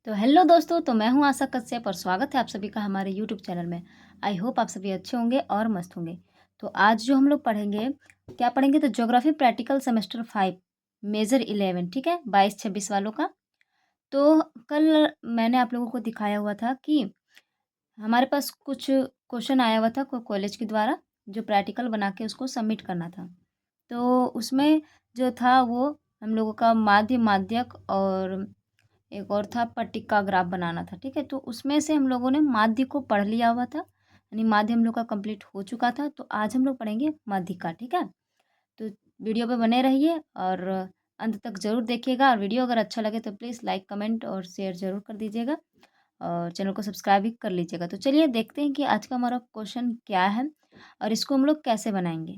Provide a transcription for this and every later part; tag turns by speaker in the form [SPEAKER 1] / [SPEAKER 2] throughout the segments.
[SPEAKER 1] तो हेलो दोस्तों, तो मैं हूं आशा कश्यप और स्वागत है आप सभी का हमारे यूट्यूब चैनल में। आई होप आप सभी अच्छे होंगे और मस्त होंगे। तो आज जो हम लोग पढ़ेंगे, क्या पढ़ेंगे, तो ज्योग्राफी प्रैक्टिकल सेमेस्टर 5 मेजर 11, ठीक है, 22-26 वालों का। तो कल मैंने आप लोगों को दिखाया हुआ था कि हमारे पास कुछ क्वेश्चन आया हुआ था कॉलेज के द्वारा, जो प्रैक्टिकल बना के उसको सबमिट करना था। तो उसमें जो था वो हम लोगों का माध्य, माध्यक और एक और था पट्टिका ग्राफ बनाना था, ठीक है। तो उसमें से हम लोगों ने माध्य को पढ़ लिया हुआ था, यानी माध्य हम लोग का कंप्लीट हो चुका था। तो आज हम लोग पढ़ेंगे माध्यिका, ठीक है। तो वीडियो पे बने रहिए और अंत तक ज़रूर देखिएगा, और वीडियो अगर अच्छा लगे तो प्लीज़ लाइक, कमेंट और शेयर ज़रूर कर दीजिएगा, और चैनल को सब्सक्राइब भी कर लीजिएगा। तो चलिए देखते हैं कि आज का हमारा क्वेश्चन क्या है और इसको हम लोग कैसे बनाएंगे।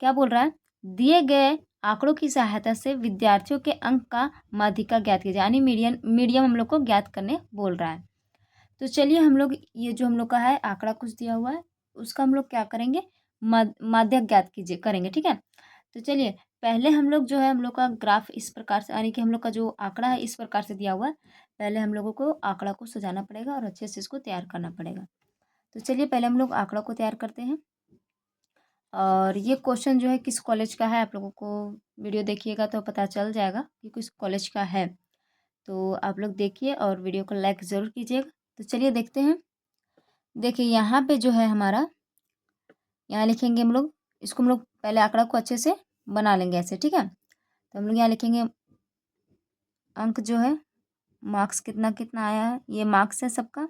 [SPEAKER 1] क्या बोल रहा है, दिए गए आंकड़ों की सहायता से विद्यार्थियों के अंक का माध्यिका ज्ञात कीजिए, यानी मीडियन मीडियम हम लोग को ज्ञात करने बोल रहा है। तो चलिए हम लोग ये जो हम लोग का है आंकड़ा कुछ दिया हुआ है, उसका हम लोग क्या करेंगे, माध्यक ज्ञात कीजिए करेंगे, ठीक है। तो चलिए पहले हम लोग जो है, हम लोग का ग्राफ इस प्रकार से, यानी कि हम लोग का जो आंकड़ा है इस प्रकार से दिया हुआ है। पहले हम लोगों को आंकड़ा को सजाना पड़ेगा और अच्छे से इसको तैयार करना पड़ेगा। तो चलिए पहले हम लोग आंकड़ा को तैयार करते हैं। और ये क्वेश्चन जो है किस कॉलेज का है, आप लोगों को वीडियो देखिएगा तो पता चल जाएगा कि किस कॉलेज का है। तो आप लोग देखिए और वीडियो को लाइक ज़रूर कीजिएगा। तो चलिए देखते हैं। देखिए यहाँ पे जो है हमारा, यहाँ लिखेंगे हम लोग, इसको हम लोग पहले आंकड़ा को अच्छे से बना लेंगे ऐसे, ठीक है। तो हम लोग यहाँ लिखेंगे अंक जो है, मार्क्स कितना कितना आया है, ये मार्क्स है सबका।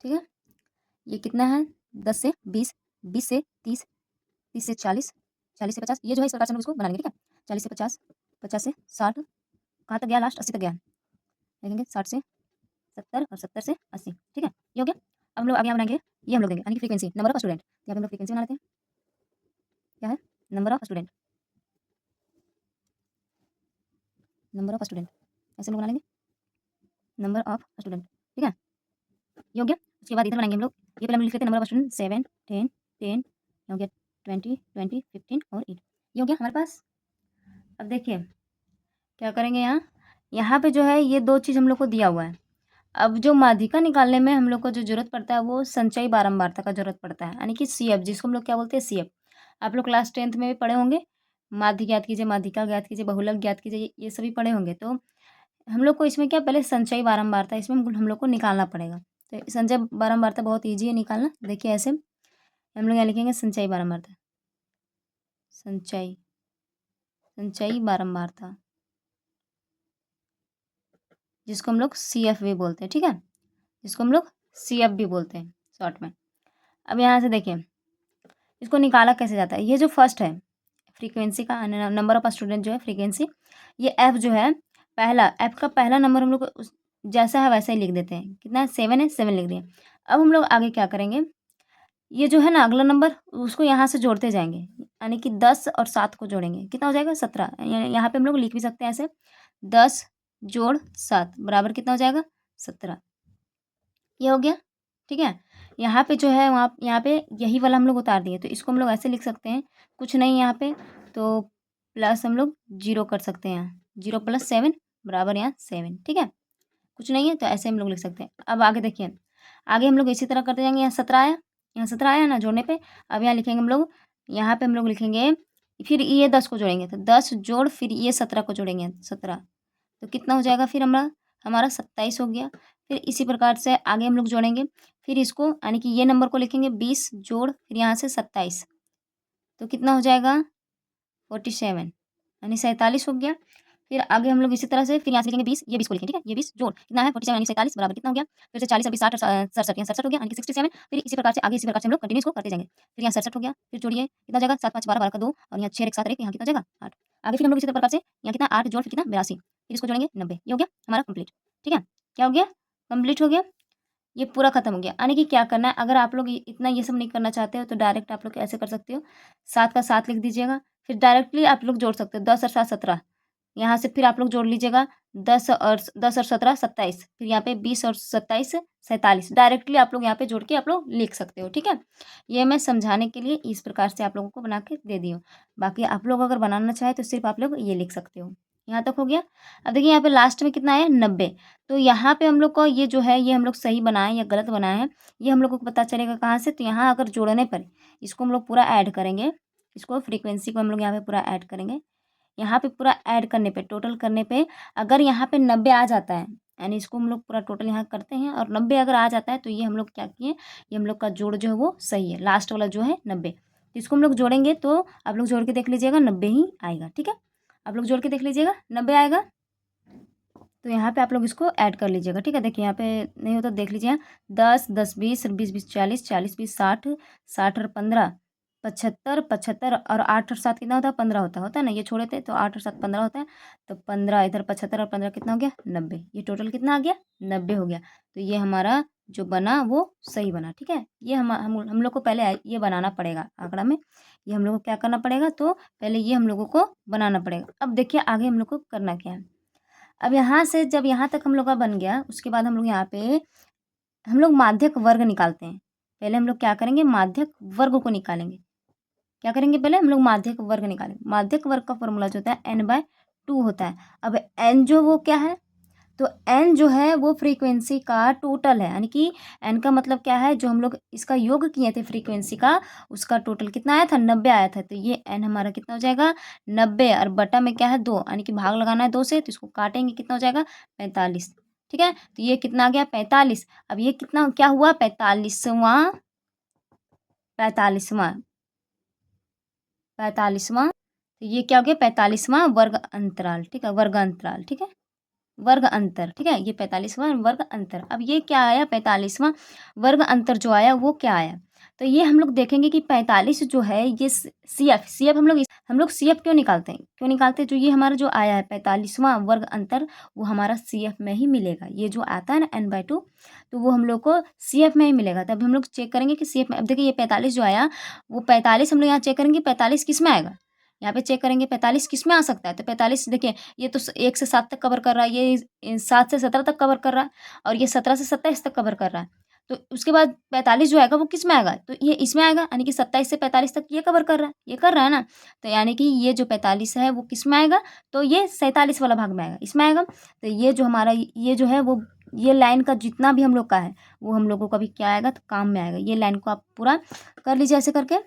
[SPEAKER 1] ठीक है, ये कितना है, 10 से 20, 20 से 30, 30 से 40, 40 से 50, ये जो है इस प्रकार से हम लोग इसको बना लेंगे, ठीक है। 40 से 50, 50 से 60, कहाँ तक गया, लास्ट 80 तक गया। देखेंगे 60 से 70 और 70 से 80, ठीक है, ये हो गया। अब हम लोग आगे यहाँ बनाएंगे, ये हम लोग देंगे यानी कि फ्रीक्वेंसी, नंबर ऑफ स्टूडेंट। यहाँ पे हम लोग फ्रीक्वेंसी बना लेते हैं, क्या है, number of student, number of student, ऐसे हम लोग बना लेंगे, नंबर ऑफ स्टूडेंट, ठीक है, ये हो गया। उसके बाद इधर बनाएंगे हम लोग, ये पहले हम लिख लेते हैं नंबर ऑफ स्टूडेंट, 7, 10, 10, हो गया 20, 20, 15 और 8, ये हो गया हमारे पास। अब देखिए क्या करेंगे, यहाँ यहाँ पे जो है ये दो चीज़ हम लोग को दिया हुआ है। अब जो माध्यिका निकालने में हम लोग को जो ज़रूरत पड़ता है वो संचयी बारंबारता का ज़रूरत पड़ता है, यानी कि सीएफ, जिसको हम लोग क्या बोलते हैं, सीएफ। आप लोग क्लास 10th में भी पढ़े होंगे, माध्य ज्ञात कीजिए, माध्यिका ज्ञात कीजिए, बहुलक ज्ञात कीजिए, ये सभी पढ़े होंगे। तो हम लोग को इसमें क्या, पहले संचयी बारंबारता इसमें हम लोग को निकालना पड़ेगा। तो संचय बारंबारता बहुत ईजी है निकालना। देखिए ऐसे हम लोग यहाँ लिखेंगे संचयी बारंबारता, संचयी, संचयी बारंबारता, जिसको हम लोग सीएफ भी बोलते हैं, ठीक है, जिसको हम लोग सीएफ भी बोलते हैं शॉर्ट में। अब यहाँ से देखिए इसको निकाला कैसे जाता है। ये जो फर्स्ट है फ्रीक्वेंसी का, नंबर ऑफ स्टूडेंट जो है फ्रीक्वेंसी, ये एफ जो है पहला, एफ का पहला नंबर हम लोग जैसा है वैसा ही लिख देते हैं। कितना है, 7 है, 7 लिख दिए। अब हम लोग आगे क्या करेंगे, ये जो है ना अगला नंबर, उसको यहाँ से जोड़ते जाएंगे, यानी कि 10 और 7 को जोड़ेंगे, कितना हो जाएगा, 17। यहाँ पे हम लोग लिख भी सकते हैं ऐसे, 10 जोड़ 7 बराबर कितना हो जाएगा, 17। ये हो गया, ठीक है। यहाँ पे जो है वहाँ यहाँ पे यही वाला हम लोग उतार दिए, तो इसको हम लोग ऐसे लिख सकते हैं, कुछ नहीं यहाँ पे, तो प्लस हम लोग 0 कर सकते हैं, यहाँ 0 + 7 बराबर यहाँ 7, ठीक है। कुछ नहीं है तो ऐसे हम लोग लिख सकते हैं। अब आगे देखिए, आगे हम लोग इसी तरह करते जाएंगे। यहाँ 17 आया, यहाँ 17 आया ना जोड़ने पे। अब यहाँ लिखेंगे हम लोग, यहाँ पे हम लोग लिखेंगे, फिर ये 10 को जोड़ेंगे, तो 10 जोड़ फिर ये 17 को जोड़ेंगे, 17, तो कितना हो जाएगा, फिर हमारा 27 हो गया। फिर इसी प्रकार से आगे हम लोग जोड़ेंगे, फिर इसको यानी कि ये नंबर को लिखेंगे 20 जोड़ फिर यहाँ से 27, तो कितना हो जाएगा, 47, यानी 47 हो गया। फिर आगे हम लोग इसी तरह से फिर यहाँ से लिखेंगे 20, ये 20 को लिखेंगे, ठीक है, ये 20 जोड़ कितना है, 47 यानी 47 बराबर कितना हो गया, फिर से 40 और 20 60 और 67, यहाँ 67 हो गया, यानी कि 67। फिर इसी प्रकार से आगे इसी प्रकार से हम लोग कंटिन्यू इसको करते जाएंगे। फिर यहाँ 67 हो गया, फिर जोड़िए कितना हो जाएगा, 7 5 12 12 का 2 और यहाँ 6 1 7 1, यहाँ कितना हो जाएगा, 8। आगे फिर हम लोग इसी प्रकार से यहाँ कितना, 8 जोड़ फिर कितना, 82, फिर इसको जोड़ेंगे 90, ये हो गया हमारा कंप्लीट, ठीक है। क्या हो गया, कंप्लीट हो गया, ये पूरा खत्म हो गया। यानी कि क्या करना है, अगर आप लोग इतना ये सब नहीं करना चाहते हो तो डायरेक्ट आप लोग ऐसे कर सकते हो, 7 का 7 लिख दीजिएगा, फिर डायरेक्टली आप लोग जोड़ सकते हो, 10 और 7 17, यहाँ से फिर आप लोग जोड़ लीजिएगा 10 और 17 27, फिर यहाँ पे 20 और 27 47। डायरेक्टली आप लोग यहाँ पे जोड़ के आप लोग लिख सकते हो, ठीक है। ये मैं समझाने के लिए इस प्रकार से आप लोगों को बना के दे दी हूँ। बाकी आप लोग अगर बनाना चाहे तो सिर्फ आप लोग ये लिख सकते हो। यहाँ तक हो गया। अब देखिए यहाँ पे लास्ट में कितना है 90। तो यहाँ पे हम लोग को ये जो है ये हम लोग सही बनाए या गलत बनाए हैं ये हम लोग को पता चलेगा कहाँ से। तो यहाँ अगर जोड़ने पर इसको हम लोग पूरा ऐड करेंगे, इसको फ्रीक्वेंसी को हम लोग यहाँ पे पूरा ऐड करेंगे। यहाँ पे पूरा ऐड करने पे टोटल करने पे अगर यहाँ पे 90 आ जाता है, यानी इसको हम लोग पूरा टोटल यहाँ करते हैं और 90 अगर आ जाता है तो ये हम लोग क्या किए, ये हम लोग का जोड़ जो है वो सही है। लास्ट वाला जो है 90, तो इसको हम लोग जोड़ेंगे तो आप लोग जोड़ के देख लीजिएगा 90 ही आएगा, ठीक है। आप लोग जोड़ के देख लीजिएगा 90 आएगा। तो यहाँ पे आप लोग इसको ऐड कर लीजिएगा, ठीक है। देखिए यहाँ पे नहीं होता देख लीजिए, 10 10 20 20 20 40 40 20 60 60 और 15 75 75 और 8 और 7 कितना होता है 15 होता है ना। ये छोड़े थे तो 8 और 7 15 होता है। तो 15 इधर 75 और 15 कितना हो गया 90। ये टोटल कितना आ गया 90 हो गया। तो ये हमारा जो बना वो सही बना, ठीक है। ये हम लोग को पहले ये बनाना पड़ेगा आंकड़ा में। ये हम लोग को क्या करना पड़ेगा, तो पहले ये हम लोगों को बनाना पड़ेगा। अब देखिए आगे हम लोग को करना क्या है। अब यहाँ से जब यहाँ तक हम लोग का बन गया उसके बाद हम लोग यहाँ पे हम लोग माध्यक वर्ग निकालते हैं। पहले हम लोग क्या करेंगे, माध्यक वर्ग को निकालेंगे। क्या करेंगे, पहले हम लोग माध्यक वर्ग निकालेंगे। माध्यक वर्ग का फॉर्मूला जो होता है n/2 होता है। अब n जो वो क्या है, तो n जो है वो फ्रीक्वेंसी का टोटल है, यानी कि n का मतलब क्या है, जो हम लोग इसका योग किए थे फ्रीक्वेंसी का उसका टोटल कितना आया था 90 आया था। तो ये n हमारा कितना हो जाएगा 90 और बटा में क्या है 2, यानी कि भाग लगाना है 2 से, तो इसको काटेंगे कितना हो जाएगा 45, ठीक है। तो ये कितना आ गया 45। अब ये कितना क्या हुआ 45वां 45वां 45वां। तो ये क्या हो गया 45वां वर्ग अंतराल, ठीक है, वर्ग अंतराल, ठीक है, वर्ग अंतर, ठीक है। ये 45वां वर्ग अंतर। अब ये क्या आया 45वां वर्ग अंतर जो आया वो क्या आया, तो ये हम लोग देखेंगे कि 45 जो है ये सी एफ हम लोग सी एफ क्यों निकालते हैं, क्यों निकालते हैं, जो ये हमारा जो आया है 45वां वर्ग अंतर वो हमारा सी एफ में ही मिलेगा। ये जो आता है ना n/2 तो वो हम लोग को सी एफ में ही मिलेगा। तब हम लोग चेक करेंगे कि सी एफ में। अब देखिए ये 45 जो आया वो 45 हम लोग यहाँ चेक करेंगे 45 किस में आएगा, यहाँ पे चेक करेंगे 45 किस में आ सकता है। तो 45 देखिए ये तो 1 से 7 तक कवर कर रहा है, ये 7 से 17 तक कवर कर रहा है और ये 17 से 27 तक कवर कर रहा है। तो उसके बाद 45 जो आएगा वो किस में आएगा, तो ये इसमें आएगा, यानी कि 27 से 45 तक ये कवर कर रहा है, ये कर रहा है ना। तो यानी कि ये जो 45 है वो किस में आएगा, तो ये 47 वाला भाग में आएगा, इसमें आएगा। तो ये जो हमारा ये जो है वो ये लाइन का जितना भी हम लोग का है वो हम लोगों का भी क्या आएगा, तो काम में आएगा। ये लाइन को आप पूरा कर लीजिए ऐसे करके,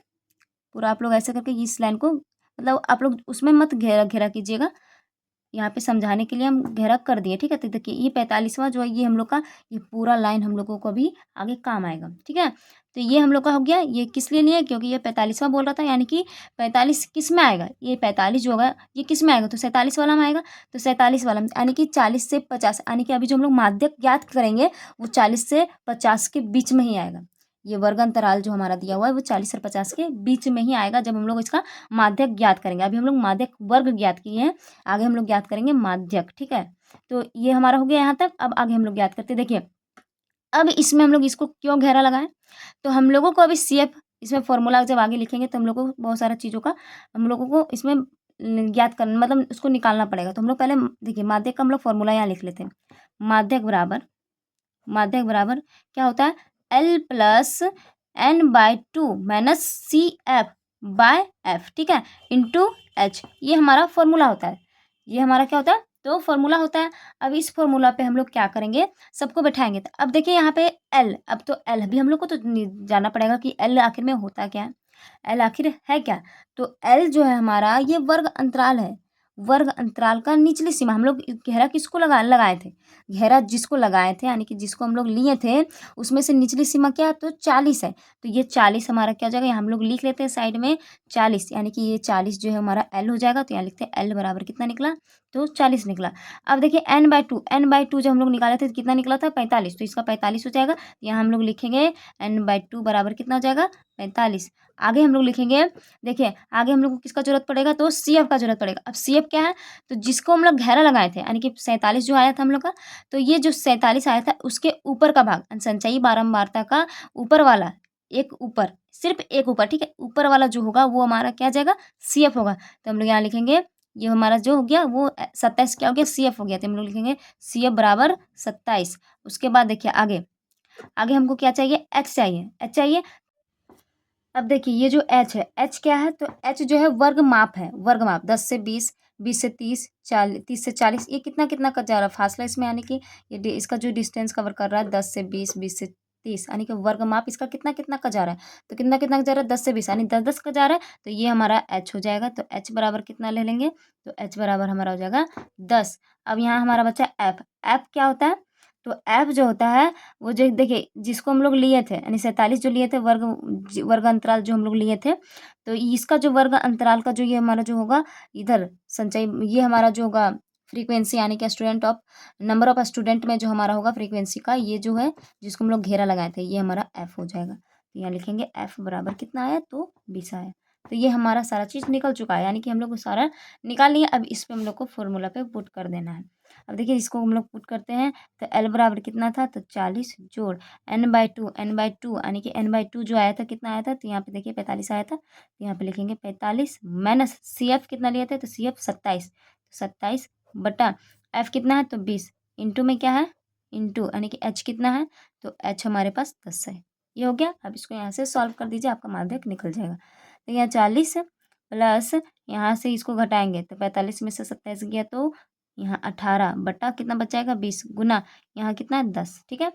[SPEAKER 1] पूरा आप लोग ऐसे करके इस लाइन को मतलब आप लोग उसमें मत घेरा घेरा कीजिएगा। यहाँ पे समझाने के लिए हम घेरा कर दिए, ठीक है। तो देखिए ये 45वां जो है ये हम लोग का ये पूरा लाइन हम लोगों को अभी आगे काम आएगा, ठीक है। तो ये हम लोग का हो गया। ये किस लिए नहीं है, क्योंकि ये 45वां बोल रहा था, यानी कि 45 किस में आएगा, ये 45 जो होगा ये किस में आएगा, तो 47 वाला में आएगा। तो 47 वाला में यानी कि 40 से 50, यानी कि अभी जो हम लोग माध्यक ज्ञात करेंगे वो 40 से 50 के बीच में ही आएगा। ये वर्ग अंतराल जो हमारा दिया हुआ है वो 40 और 50 के बीच में ही आएगा जब हम लोग इसका माध्यक ज्ञात करेंगे। अभी हम लोग माध्यक वर्ग ज्ञात किए हैं, आगे हम लोग ज्ञात करेंगे माध्यक, ठीक है। तो ये हमारा हो गया यहाँ तक। अब आगे हम लोग ज्ञात करते देखिए। अब इसमें हम लोग इसको क्यों घेरा लगाएं, तो हम लोगों को अभी सी एफ इसमें फॉर्मूला जब आगे लिखेंगे तो हम लोग को बहुत सारा चीज़ों का हम लोगों को इसमें ज्ञात करना मतलब उसको निकालना पड़ेगा। तो हम लोग पहले देखिए माध्यक का हम लोग फॉर्मूला यहाँ लिख लेते हैं। माध्यक बराबर क्या होता है L+N/2 माइनस CF/F, ठीक है, इंटू H। ये हमारा फॉर्मूला होता है, ये हमारा क्या होता है, तो फॉर्मूला होता है। अब इस फॉर्मूला पे हम लोग क्या करेंगे, सबको बैठाएंगे। तो अब देखिए यहाँ पे L, अब तो L भी हम लोग को तो जानना पड़ेगा कि L आखिर में होता क्या है, L आखिर है क्या। तो L जो है हमारा ये वर्ग अंतराल है, वर्ग अंतराल का निचली सीमा। हम लोग घेरा किसको लगाए थे, घेरा जिसको लगाए थे यानी कि जिसको हम लोग लिए थे उसमें से निचली सीमा क्या है, तो 40 है। तो ये 40 हमारा क्या हो जाएगा, हम लोग लिख लेते हैं साइड में 40, यानी कि ये 40 जो है हमारा L हो जाएगा। तो यहाँ लिखते हैं L बराबर कितना निकला, तो 40 निकला। अब देखिए n/2 जब हम लोग निकाले थे तो कितना निकला था 45, तो इसका 45 हो जाएगा। यहाँ हम लोग लिखेंगे n/2 बराबर कितना हो जाएगा 45। आगे हम लोग लिखेंगे, देखिए आगे हम लोग को किसका जरूरत पड़ेगा, तो सी एफ का जरूरत पड़ेगा। अब सी एफ क्या है, तो जिसको हम लोग घेरा लगाए थे यानी कि 47 जो आया था हम लोग का, तो ये जो 47 आया था उसके ऊपर का भाग संचयी बारंबारता का ऊपर वाला एक ऊपर, सिर्फ एक ऊपर, ठीक है, ऊपर वाला जो होगा वो हमारा क्या आ जाएगा सी एफ होगा। तो हम लोग यहाँ लिखेंगे ये हमारा जो हो गया वो 27 क्या हो गया, सी एफ हो गया। तो हम लोग लिखेंगे सी एफ बराबर 27। उसके बाद देखिए आगे, आगे हमको क्या चाहिए, एच चाहिए, एच चाहिए। अब देखिए ये जो एच है, एच क्या है, तो एच जो है वर्ग माप है, वर्ग माप 10 से 20, 20 से 30, 40, 30 से 40, ये कितना कितना का जा रहा है फासला इसमें, यानी कि ये इसका जो डिस्टेंस कवर कर रहा है 10 से 20, 20 से 30, यानी कि वर्ग माप इसका कितना कितना का जा रहा है, तो कितना कितना का जा रहा है, 10 से 20, यानी 10 10 का जा रहा है। तो ये हमारा एच हो जाएगा। तो एच बराबर कितना ले लेंगे, तो एच बराबर हमारा हो जाएगा 10। अब यहाँ हमारा बच्चा एफ, एफ क्या होता है, तो एफ जो होता है वो जो देखिए जिसको हम लोग लिए थे, यानी 47 जो लिए थे, वर्ग अंतराल जो हम लोग लिए थे, तो इसका जो वर्ग अंतराल का जो ये हमारा जो होगा इधर संचय, ये हमारा जो होगा फ्रीक्वेंसी, यानी कि student of number of student में जो हमारा होगा फ्रीक्वेंसी का, ये जो है जिसको हम लोग घेरा लगाए थे, ये हमारा एफ हो जाएगा। तो यहाँ लिखेंगे एफ बराबर कितना आया, तो 20 आया। तो ये हमारा सारा चीज़ निकल चुका है, यानी कि हम लोग को सारा निकाल लिया। अब इस पे हम लोग को फॉर्मूला पे पुट कर देना है। अब देखिए इसको हम लोग पुट करते हैं, तो एल बराबर कितना था, तो 40 जोड़ n/2, n/2 यानी कि n/2 जो आया था कितना आया था, तो यहाँ पे देखिए 45 आया था। तो यहाँ पे लिखेंगे 45 माइनस सी एफ कितना लिए थे, तो सी एफ 27, 27 बटा एफ कितना है, तो 20, इंटू में क्या है, इंटू यानी कि एच कितना है, तो एच हमारे पास 10 है। ये हो गया। अब इसको यहाँ से सॉल्व कर दीजिए, आपका माध्यक निकल जाएगा। तो यहाँ 40 प्लस यहाँ से इसको घटाएंगे, तो 45 में से 27 गया, तो यहाँ 18 बटा कितना बचाएगा, 20 गुना यहाँ कितना है, 10। ठीक है।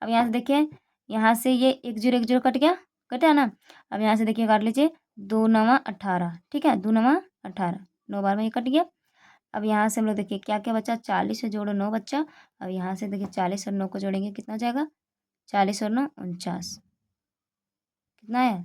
[SPEAKER 1] अब यहाँ से देखिए, यहाँ से ये 1 0 1 0 कट गया, कटा ना। अब यहाँ से देखिए काट लीजिए, 2 9 18, ठीक है, 2 9 18, 9 बार में ये कट गया। अब यहाँ से हम लोग देखिए क्या क्या बचा, 40 से जोड़ो 9 बच्चा। अब यहाँ से देखिए 40 और 9 को जोड़ेंगे, कितना हो जाएगा, 40 और 9 49, कितना है,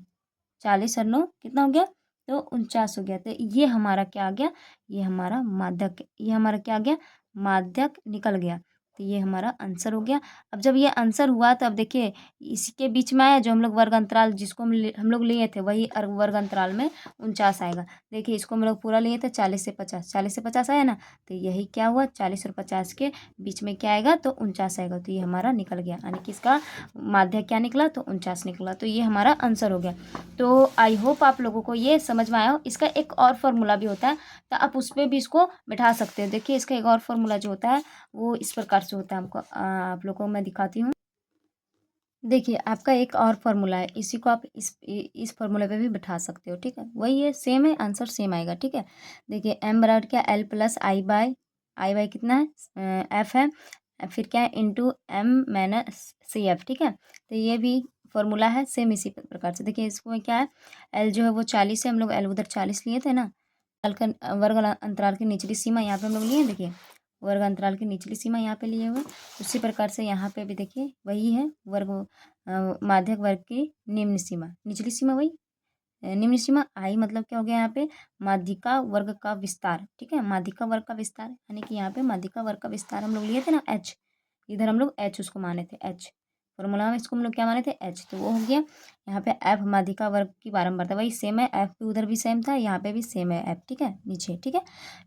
[SPEAKER 1] 40 और 9 कितना हो गया, तो 49 हो गया। तो ये हमारा क्या आ गया, ये हमारा माध्यक, ये हमारा क्या आ गया, माध्यक निकल गया। तो ये हमारा आंसर हो गया। अब जब ये आंसर हुआ, तो अब देखिए इसके बीच में आया जो हम लोग वर्ग अंतराल जिसको हम लोग लिए थे, वही वर्ग अंतराल में 49 आएगा। देखिए इसको हम लोग पूरा लिए थे 40 से 50, 40 से 50 आया ना, तो यही क्या हुआ, 40 और 50 के बीच में क्या आएगा, तो 49 आएगा। तो ये हमारा निकल गया, यानी कि इसका माध्य क्या निकला, तो 49 निकला। तो ये हमारा आंसर हो गया। तो आई होप आप लोगों को ये समझ में आया हो। इसका एक और फार्मूला भी होता है, तो आप उस पर भी इसको बैठा सकते हो। देखिए इसका एक और फार्मूला जो होता है वो इस प्रकार से होता है, हमको आप लोगों को मैं दिखाती हूँ। देखिए आपका एक और फार्मूला है, इसी को आप इस फार्मूले पे भी बैठा सकते हो। ठीक है, वही है, सेम है, आंसर सेम आएगा। ठीक है, देखिए एम बराबर क्या, एल प्लस आई बाई कितना है, एफ है, फिर क्या है, into M minus C F. ठीक है, तो ये भी फॉर्मूला है सेम इसी प्रकार से। देखिए इसको क्या है, एल जो है वो 40 है, हम लोग एल उधर 40 लिए थे ना, वर्ग अंतराल की निचली सीमा यहाँ पे हम लोग लिए हैं। देखिए वर्ग अंतराल की निचली सीमा यहाँ पे लिए हुए, उसी प्रकार से यहाँ पे भी देखिए वही है, माध्यक वर्ग की निम्न सीमा, निचली सीमा वही, निम्न सीमा आई मतलब क्या हो गया यहाँ पे, माध्यिका वर्ग का विस्तार। ठीक है, माध्यिका वर्ग का विस्तार, यानी कि यहाँ पे माध्यिका वर्ग का विस्तार हम लोग लिए थे ना, एच, इधर हम लोग एच उसको माने थे, एच फॉर्मूला में इसको हम लोग क्या माने थे, एच, तो वो हो गया। यहाँ पे एफ माध्यिका वर्ग की बारंबारता, वही सेम है, एफ भी उधर भी सेम था, यहाँ पे भी सेम है एफ। ठीक है, नीचे। ठीक है,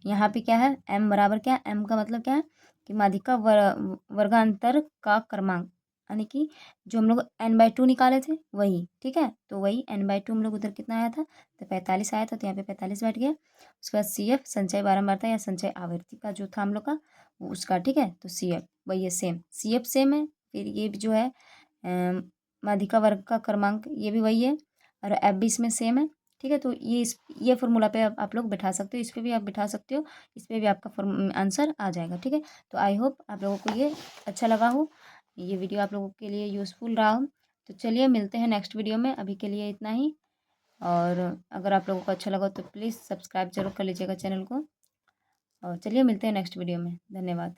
[SPEAKER 1] यहाँ पे क्या है, एम बराबर क्या है, एम का मतलब क्या है कि माध्यिका वर्गांतर का क्रमांक, यानी कि जो हम लोग n/2 निकाले थे वही। ठीक है, तो वही n/2 हम लोग उधर कितना आया था, तो 45 आया था, तो यहाँ पे 45 बैठ गया। उसके बाद सी एफ संचय बारंबारता या संचय आवृत्ति का जो था हम लोग का वो उसका। ठीक है, तो सी एफ वही है, सेम, सी एफ सेम है। फिर ये भी जो है माध्यिका वर्ग का क्रमांक, ये भी वही है, और एफ भी इसमें सेम है। ठीक है, तो ये फॉर्मूला पे आप लोग बैठा सकते हो, इस पर भी आप बैठा सकते हो, इस पर भी आपका आंसर आ जाएगा। ठीक है, तो आई होप आप लोगों को ये अच्छा लगा हो, ये वीडियो आप लोगों के लिए यूज़फुल रहा हो। तो चलिए मिलते हैं नेक्स्ट वीडियो में, अभी के लिए इतना ही। और अगर आप लोगों को अच्छा लगा तो प्लीज़ सब्सक्राइब जरूर कर लीजिएगा चैनल को। और चलिए मिलते हैं नेक्स्ट वीडियो में, धन्यवाद।